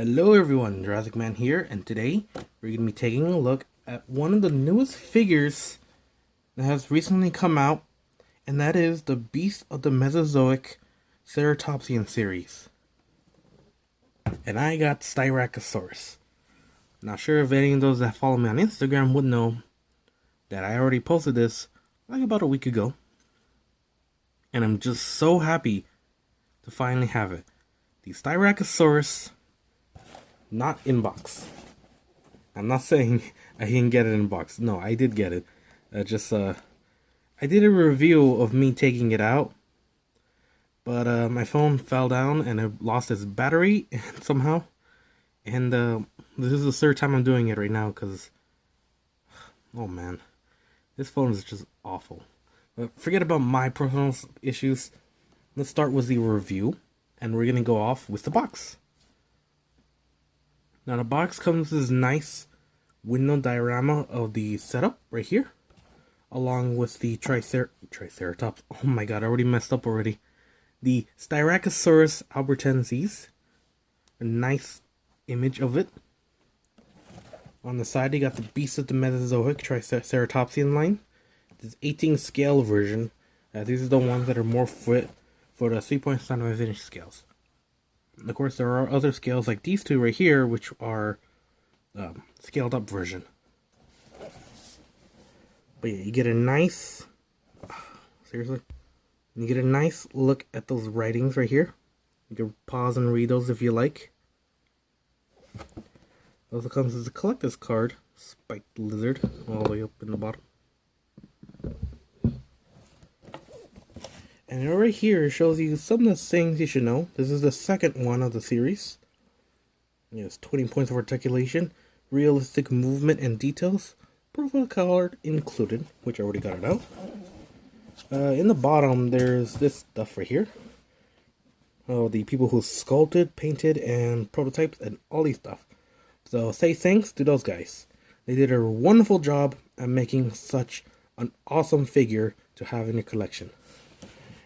Hello everyone, Jurassic Man here, and today we're going to be taking a look at one of the newest figures that has recently come out, and that is the Beast of the Mesozoic Ceratopsian series. And I got Styracosaurus. Not sure if any of those that follow me on Instagram would know that I already posted this like about a week ago. And I'm just so happy to finally have it. The Styracosaurus, not in box. I'm not saying I didn't get it in box. No, I did get it. I did a review of me taking it out, but my phone fell down and it lost its battery somehow. And this is the third time I'm doing it right now because, oh man, this phone is just awful. But forget about my personal issues. Let's start with the review, and we're gonna go off with the box. Now the box comes with this nice window diorama of the setup right here, along with the Triceratops. Oh my god, I already messed up already. The Styracosaurus albertensis. A nice image of it. On the side, you got the Beast of the Mesozoic Ceratopsian line. This 18 scale version. These are the ones that are more fit for the 3.75 inch scales. Of course, there are other scales like these two right here, which are scaled up version. But yeah, you get a nice, seriously, you get a nice look at those writings right here. You can pause and read those if you like. Also comes as a collector's card, spiked lizard, all the way up in the bottom. And right here shows you some of the things you should know. This is the second one of the series. Yes, 20 points of articulation, realistic movement and details, profile card included, which I already got it out. In the bottom, there's this stuff right here. Oh, the people who sculpted, painted, and prototyped, and all these stuff. So say thanks to those guys. They did a wonderful job at making such an awesome figure to have in your collection.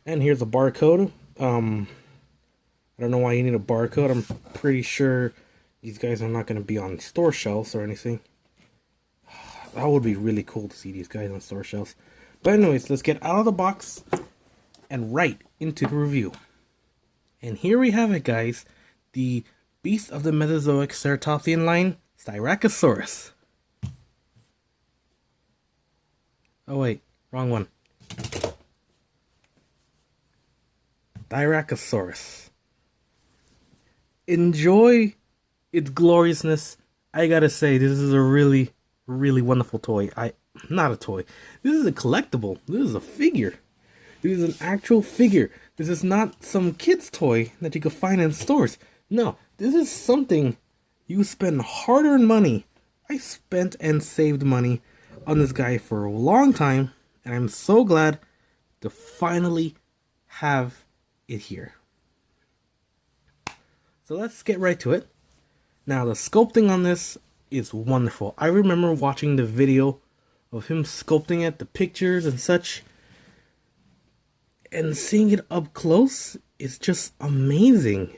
And here's a barcode. I don't know why you need a barcode. I'm pretty sure these guys are not going to be on store shelves or anything. That would be really cool to see these guys on store shelves. But anyways, let's get out of the box and right into the review. And here we have it, guys. The Beast of the Mesozoic Ceratopsian line, Styracosaurus. Oh wait, wrong one. Styracosaurus. Enjoy its gloriousness. I gotta say, this is a really, really wonderful toy. Not a toy. This is a collectible. This is a figure. This is an actual figure. This is not some kid's toy that you could find in stores. No, this is something you spend hard-earned money. I spent and saved money on this guy for a long time, and I'm so glad to finally have it here. So let's get right to it. Now the sculpting on this is wonderful. I remember watching the video of him sculpting it, the pictures and such, and seeing it up close is just amazing.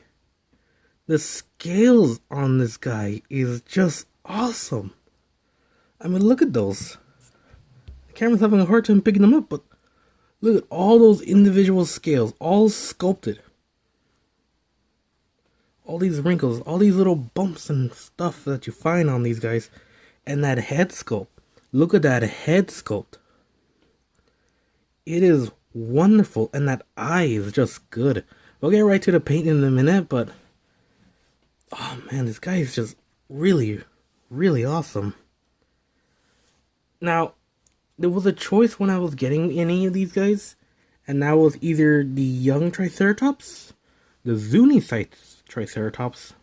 The scales on this guy is just awesome. I mean, look at those. The camera's having a hard time picking them up, but look at all those individual scales, all sculpted. All these wrinkles, all these little bumps and stuff that you find on these guys. And that head sculpt. Look at that head sculpt. It is wonderful, and that eye is just good. We'll get right to the paint in a minute, but oh man, this guy is just really, really awesome. Now, there was a choice when I was getting any of these guys, and that was either the young Triceratops, the Zuni Triceratops.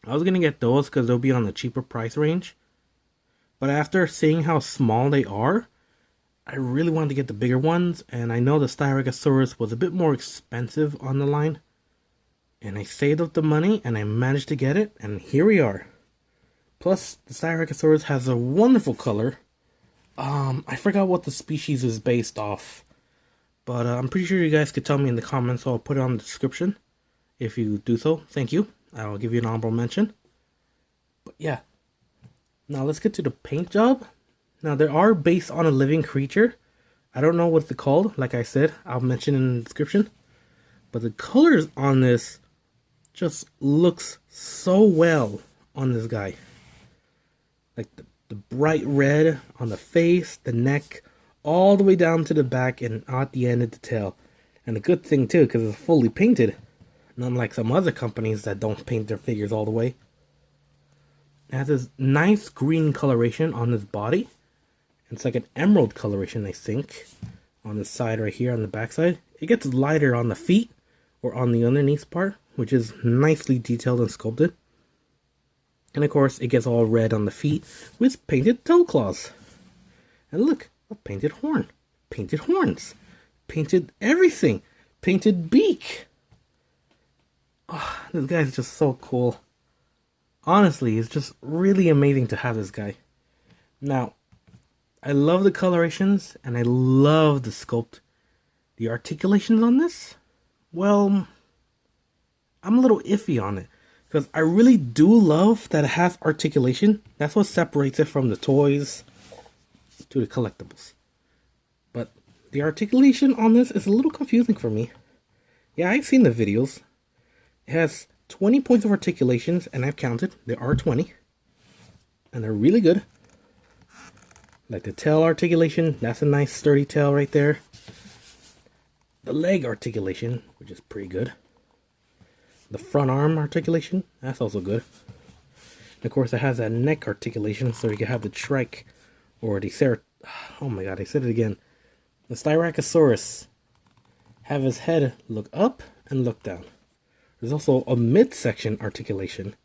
I was gonna get those because they'll be on the cheaper price range, but after seeing how small they are, I really wanted to get the bigger ones, and I know the Styracosaurus was a bit more expensive on the line, and I saved up the money and I managed to get it, and here we are. Plus, the Styracosaurus has a wonderful color. I forgot what the species is based off, but I'm pretty sure you guys could tell me in the comments, so I'll put it on the description if you do so. Thank you. I'll give you an honorable mention. But yeah, now let's get to the paint job. Now they are based on a living creature. I don't know what it's called. Like I said, I'll mention in the description. But the colors on this just looks so well on this guy. Like the bright red on the face, the neck, all the way down to the back and at the end of the tail. And the good thing too, because it's fully painted. And unlike some other companies that don't paint their figures all the way. It has this nice green coloration on his body. It's like an emerald coloration, I think. On the side right here, on the back side. It gets lighter on the feet, or on the underneath part, which is nicely detailed and sculpted. And of course, it gets all red on the feet with painted toe claws. And look, a painted horn. Painted horns. Painted everything. Painted beak. Oh, this guy's just so cool. Honestly, it's just really amazing to have this guy. Now, I love the colorations and I love the sculpt. The articulations on this, well, I'm a little iffy on it. Because I really do love that it has articulation. That's what separates it from the toys to the collectibles. But the articulation on this is a little confusing for me. Yeah, I've seen the videos. It has 20 points of articulations, and I've counted. There are 20. And they're really good. Like the tail articulation, that's a nice sturdy tail right there. The leg articulation, which is pretty good. The front arm articulation, that's also good. And of course, it has that neck articulation, so you can have the trike or the oh my god, I said it again. The Styracosaurus have his head look up and look down. There's also a midsection articulation,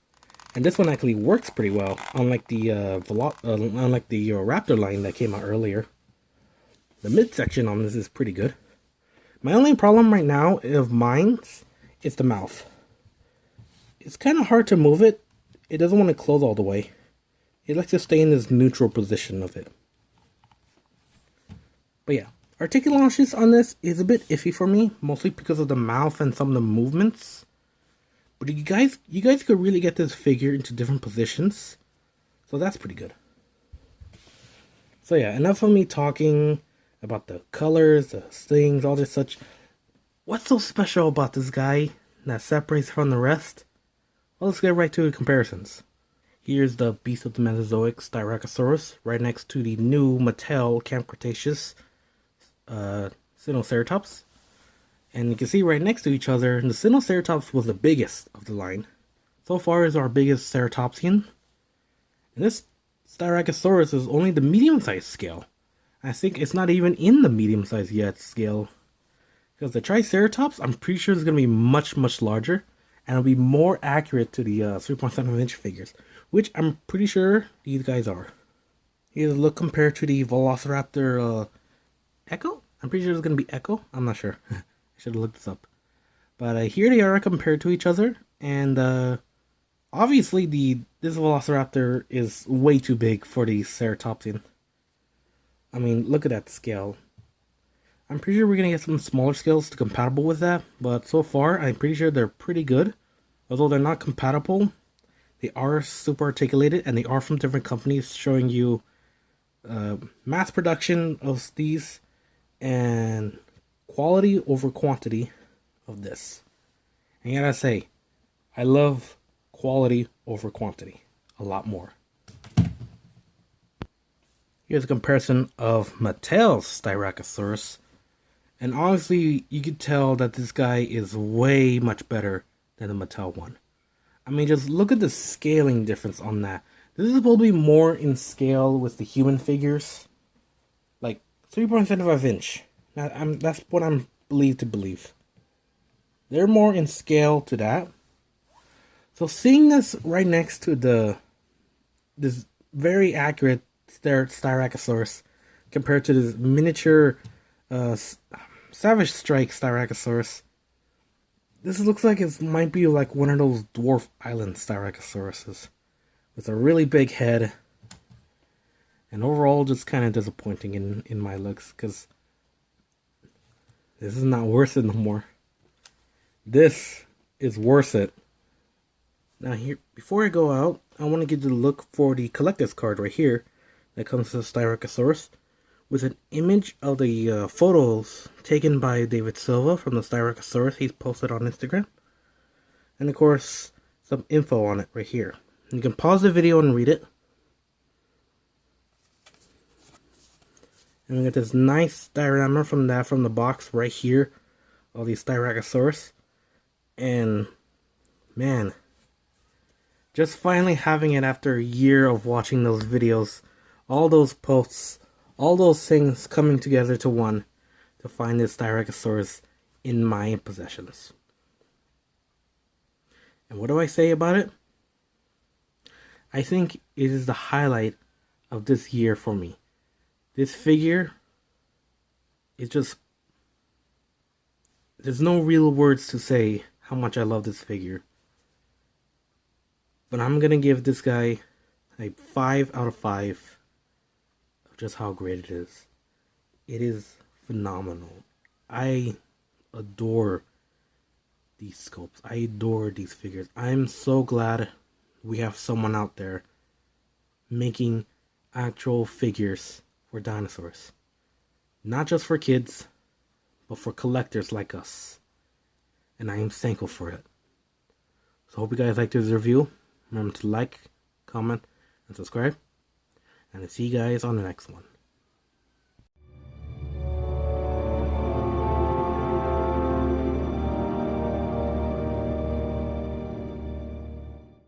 and this one actually works pretty well, unlike the Raptor line that came out earlier. The midsection on this is pretty good. My only problem right now of mine is the mouth. It's kind of hard to move it. It doesn't want to close all the way. It likes to stay in this neutral position of it. But yeah, articulations on this is a bit iffy for me, mostly because of the mouth and some of the movements. But you guys could really get this figure into different positions. So that's pretty good. So yeah, enough of me talking about the colors, the things, all this such. What's so special about this guy that separates from the rest? Well, let's get right to the comparisons. Here's the Beast of the Mesozoic Styracosaurus, right next to the new Mattel Camp Cretaceous Ceratopsian. And you can see right next to each other, the Ceratopsian was the biggest of the line. So far is our biggest Ceratopsian. And this Styracosaurus is only the medium-sized scale. I think it's not even in the medium-sized yet scale. Because the Triceratops, I'm pretty sure is going to be much, much larger. And it'll be more accurate to the 3.7-inch figures. Which I'm pretty sure these guys are. Here's a look compared to the Velociraptor Echo. I'm pretty sure it's going to be Echo. I'm not sure. I should have looked this up. But here they are compared to each other. And obviously this Velociraptor is way too big for the Ceratopsian. I mean, look at that scale. I'm pretty sure we're going to get some smaller scales to compatible with that. But so far, I'm pretty sure they're pretty good. Although they're not compatible, they are super articulated. And they are from different companies, showing you mass production of these. And quality over quantity of this. And I gotta say, I love quality over quantity a lot more. Here's a comparison of Mattel's Styracosaurus. And honestly, you could tell that this guy is way much better than the Mattel one. I mean, just look at the scaling difference on that. This is supposed to be more in scale with the human figures. Like 3.75 inch. That's what I'm believed to believe. They're more in scale to that. So seeing this right next to this very accurate Styracosaurus compared to this miniature Savage Strike Styracosaurus, this looks like it might be like one of those dwarf island Styracosauruses with a really big head. And overall just kind of disappointing in my looks, because this is not worth it no more. This is worth it. Now here, before I go out, I want to give you a look for the collector's card right here that comes to Styracosaurus with an image of the photos taken by David Silva from the Styracosaurus he's posted on Instagram. And of course, some info on it right here. You can pause the video and read it. And we get this nice diorama from the box right here of the Styracosaurus. And man, just finally having it after a year of watching those videos, all those posts, all those things coming together to one to find this Styracosaurus in my possessions. And what do I say about it? I think it is the highlight of this year for me. This figure is just... there's no real words to say how much I love this figure. But I'm going to give this guy a 5 out of 5 of just how great it is. It is phenomenal. I adore these sculpts. I adore these figures. I'm so glad we have someone out there making actual figures for dinosaurs. Not just for kids, but for collectors like us. And I am thankful for it. So I hope you guys liked this review. Remember to like, comment, and subscribe. And I'll see you guys on the next one.